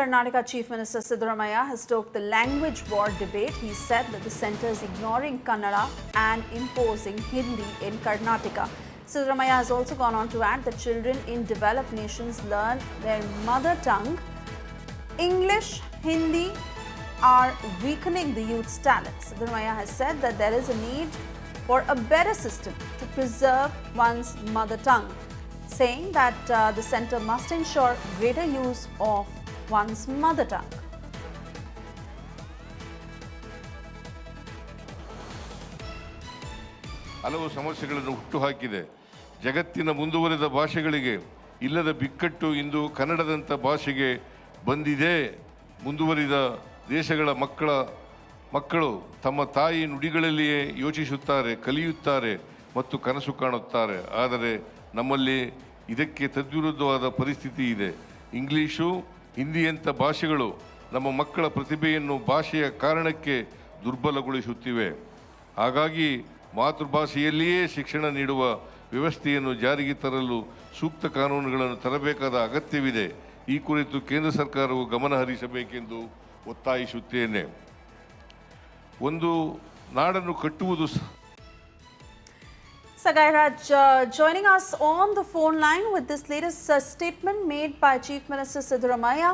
Karnataka Chief Minister Siddaramaiah has stoked the language war debate. He said that the centre is ignoring Kannada and imposing Hindi in Karnataka. Siddaramaiah has also gone on to add that children in developed nations learn their mother tongue. English, Hindi are weakening the youth's talent. Siddaramaiah has said that there is a need for a better system to preserve one's mother tongue, saying that the centre must ensure greater use of one's mother tongue. ಹಲವು ಸಮಸ್ಯೆಗಳನ್ನು ಹುಟ್ಟುಹಾಕಿದೆ. ಜಗತ್ತಿನ ಮುಂದುವರೆದ ಭಾಷೆಗಳಿಗೆ ಇಲ್ಲದ ಬಿಕ್ಕಟ್ಟು ಇಂದು ಕನ್ನಡದಂಥ ಭಾಷೆಗೆ ಬಂದಿದೆ. ಮುಂದುವರಿದ ದೇಶಗಳ ಮಕ್ಕಳು ತಮ್ಮ ತಾಯಿ ನುಡಿಗಳಲ್ಲಿಯೇ ಯೋಚಿಸುತ್ತಾರೆ, ಕಲಿಯುತ್ತಾರೆ ಮತ್ತು ಕನಸು ಕಾಣುತ್ತಾರೆ. ಆದರೆ ನಮ್ಮಲ್ಲಿ ಇದಕ್ಕೆ ತದ್ವಿರುದ್ಧವಾದ ಪರಿಸ್ಥಿತಿ ಇದೆ. ಇಂಗ್ಲೀಷು, ಹಿಂದಿಯಂಥ ಭಾಷೆಗಳು ನಮ್ಮ ಮಕ್ಕಳ ಪ್ರತಿಭೆಯನ್ನು ಭಾಷೆಯ ಕಾರಣಕ್ಕೆ ದುರ್ಬಲಗೊಳಿಸುತ್ತಿವೆ. ಹಾಗಾಗಿ ಮಾತೃಭಾಷೆಯಲ್ಲಿಯೇ ಶಿಕ್ಷಣ ನೀಡುವ ವ್ಯವಸ್ಥೆಯನ್ನು ಜಾರಿಗೆ ತರಲು ಸೂಕ್ತ ಕಾನೂನುಗಳನ್ನು ತರಬೇಕಾದ ಅಗತ್ಯವಿದೆ. ಈ ಕುರಿತು ಕೇಂದ್ರ ಸರ್ಕಾರವು ಗಮನ ಹರಿಸಬೇಕೆಂದು ಒತ್ತಾಯಿಸುತ್ತೇನೆ. ಒಂದು ನಾಡನ್ನು ಕಟ್ಟುವುದು. Sagairaj joining us on the phone line with this latest statement made by Chief Minister Siddaramaiah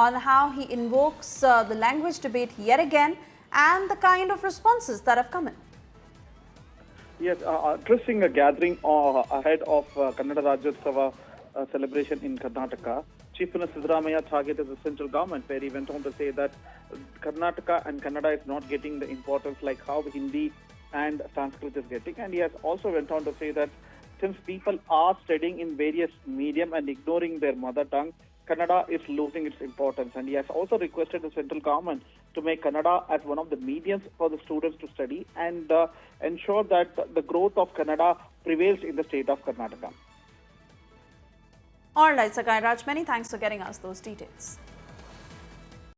on how he invokes the language debate yet again and the kind of responses that have come in. Yes, addressing a gathering ahead of Kannada Rajyotsava celebration in Karnataka, Chief Minister Siddaramaiah targeted the central government, where he went on to say that Karnataka and Kannada is not getting the importance like how Hindi and Sanskrit is getting. And he has also went on to say that since people are studying in various medium and ignoring their mother tongue, Kannada is losing its importance. And he has also requested the central government to make Kannada as one of the mediums for the students to study and ensure that the growth of Kannada prevails in the state of Karnataka. All right, Sagairaj, many thanks for getting us those details.